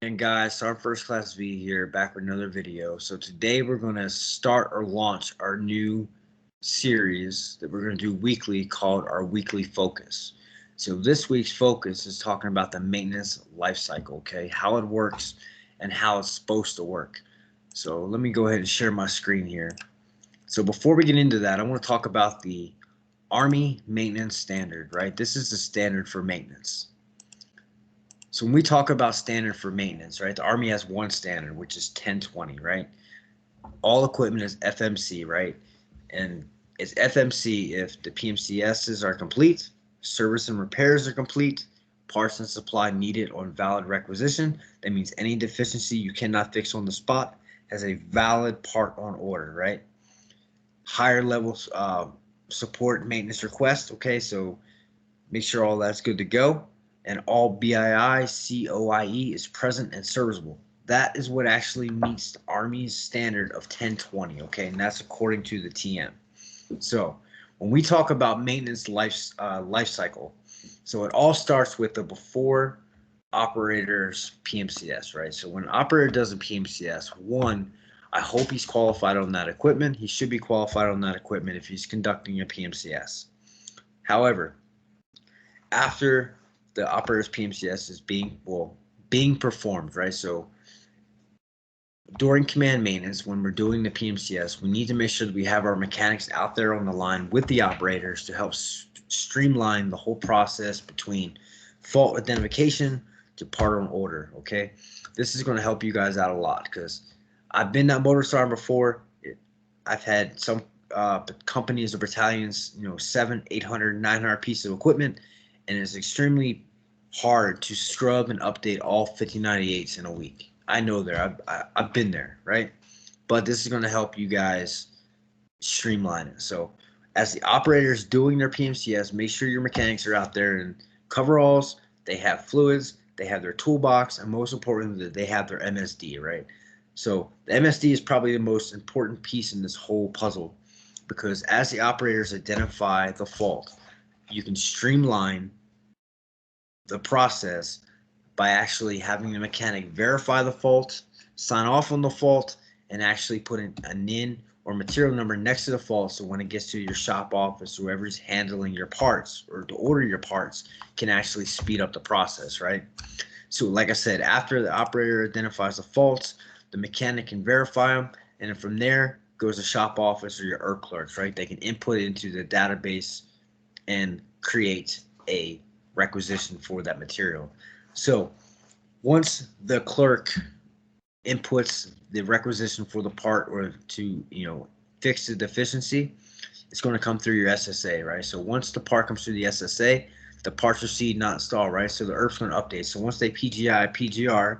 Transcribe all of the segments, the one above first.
And guys, so our first class V here, back with another video. So today we're going to start or launch our new series that we're going to do weekly called our weekly focus. So this week's focus is talking about the maintenance life cycle, okay? How it works and how it's supposed to work. So let me go ahead and share my screen here. So before we get into that, I want to talk about the Army Maintenance Standard, right? This is the standard for maintenance. So when we talk about standard for maintenance, right, the Army has one standard, which is 1020, right? All equipment is FMC, right? And it's FMC if the PMCSs are complete, service and repairs are complete, parts and supply needed on valid requisition. That means any deficiency you cannot fix on the spot has a valid part on order, right? Higher levels support maintenance request, okay? So make sure all that's good to go. And all BII, COIE is present and serviceable. That is what actually meets the Army's standard of 1020, okay? And that's according to the TM. So when we talk about maintenance life cycle, so it all starts with the before operator's PMCS, right? So when an operator does a PMCS, one, I hope he's qualified on that equipment. He should be qualified on that equipment if he's conducting a PMCS. However, after the operator's PMCS is being performed, right? So during command maintenance, when we're doing the PMCS, we need to make sure that we have our mechanics out there on the line with the operators to help streamline the whole process between fault identification to part on order, okay? This is going to help you guys out a lot because I've been that motor sergeant before. I've had some companies or battalions, 700, 800, 900 pieces of equipment, and it's extremely hard to scrub and update all 5098s in a week. I know there. I've been there, right? But this is going to help you guys streamline it. So as the operators doing their PMCS, make sure your mechanics are out there in coveralls, they have fluids, they have their toolbox, and most importantly, they have their MSD, right? So the MSD is probably the most important piece in this whole puzzle because as the operators identify the fault, you can streamline the process by actually having the mechanic verify the fault, sign off on the fault, and actually put a NIN or material number next to the fault so when it gets to your shop office, whoever's handling your parts or to order your parts can actually speed up the process, right? So like I said, after the operator identifies the faults, the mechanic can verify them, and then from there goes the shop office or your ERC clerks, right? They can input it into the database and create a requisition for that material. So once the clerk inputs the requisition for the part or to fix the deficiency, it's going to come through your SSA, right? So once the part comes through the SSA, the parts received not installed, right? So the ERP's going to update. So once they PGR,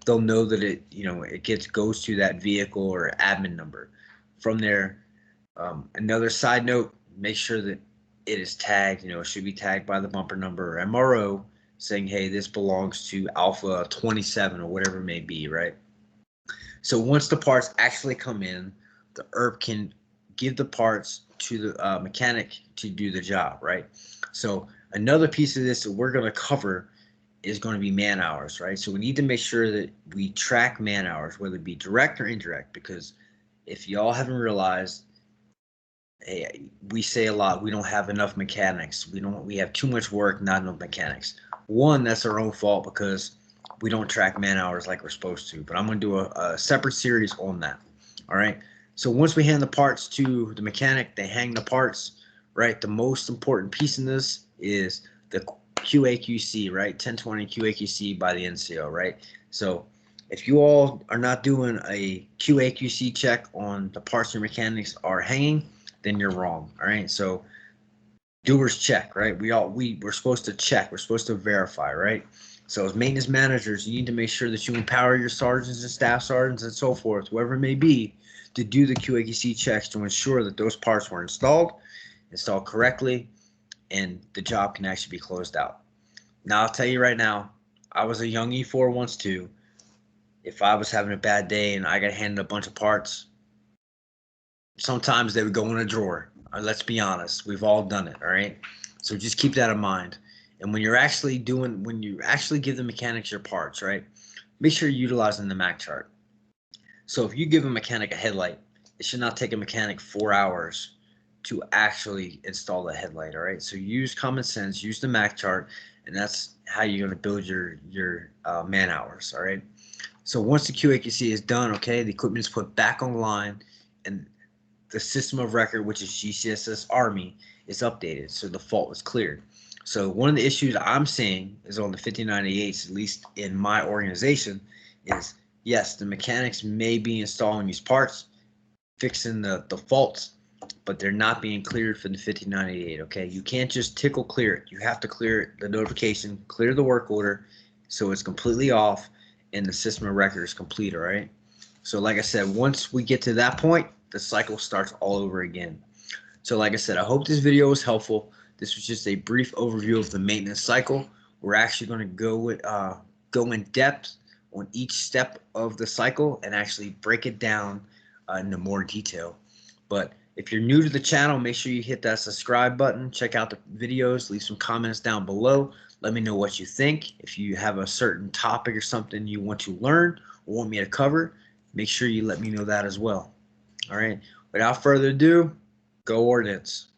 they'll know that it goes to that vehicle or admin number. From there, another side note, make sure that it is tagged. It should be tagged by the bumper number or MRO, saying, hey, this belongs to Alpha 27 or whatever it may be, right? So once the parts actually come in, the ERP can give the parts to the mechanic to do the job, right? So another piece of this that we're going to cover is going to be man hours, right? So we need to make sure that we track man hours, whether it be direct or indirect, because if y'all haven't realized, hey, we say a lot, we don't have enough mechanics. We have too much work, not enough mechanics. One, that's our own fault because we don't track man hours like we're supposed to, but I'm going to do a separate series on that. All right. So once we hand the parts to the mechanic, they hang the parts, right? The most important piece in this is the QAQC, right? 1020 QAQC by the NCO, right? So if you all are not doing a QAQC check on the parts your mechanics are hanging, then you're wrong. All right. So doers check, right? We're supposed to check. We're supposed to verify, right? So as maintenance managers, you need to make sure that you empower your sergeants and staff sergeants and so forth, whoever it may be, to do the QAQC checks to ensure that those parts were installed correctly, and the job can actually be closed out. Now, I'll tell you right now, I was a young E4 once too. If I was having a bad day and I got handed a bunch of parts, sometimes they would go in a drawer. Let's be honest. We've all done it, all right? So just keep that in mind. And when you actually give the mechanics your parts, right? make sure you're utilizing the Mac chart. So if you give a mechanic a headlight, it should not take a mechanic 4 hours to actually install the headlight. All right, so use common sense, use the Mac chart, and that's how you're going to build your man hours. All right, so once the QAQC is done, okay, the equipment is put back online, and the system of record, which is GCSS Army, is updated, so the fault is cleared. So one of the issues I'm seeing is on the 5098s, at least in my organization, is yes, the mechanics may be installing these parts, fixing the faults, but they're not being cleared for the 5098. Okay, you can't just tickle clear it. You have to clear the notification, clear the work order, so it's completely off and the system of record is complete. All right, so like I said, once we get to that point, the cycle starts all over again. So like I said, I hope this video was helpful. This was just a brief overview of the maintenance cycle. We're actually going to go in depth on each step of the cycle and actually break it down into more detail. But if you're new to the channel, make sure you hit that subscribe button. Check out the videos. Leave some comments down below. Let me know what you think. If you have a certain topic or something you want to learn or want me to cover, make sure you let me know that as well. All right. Without further ado, go Ordnance.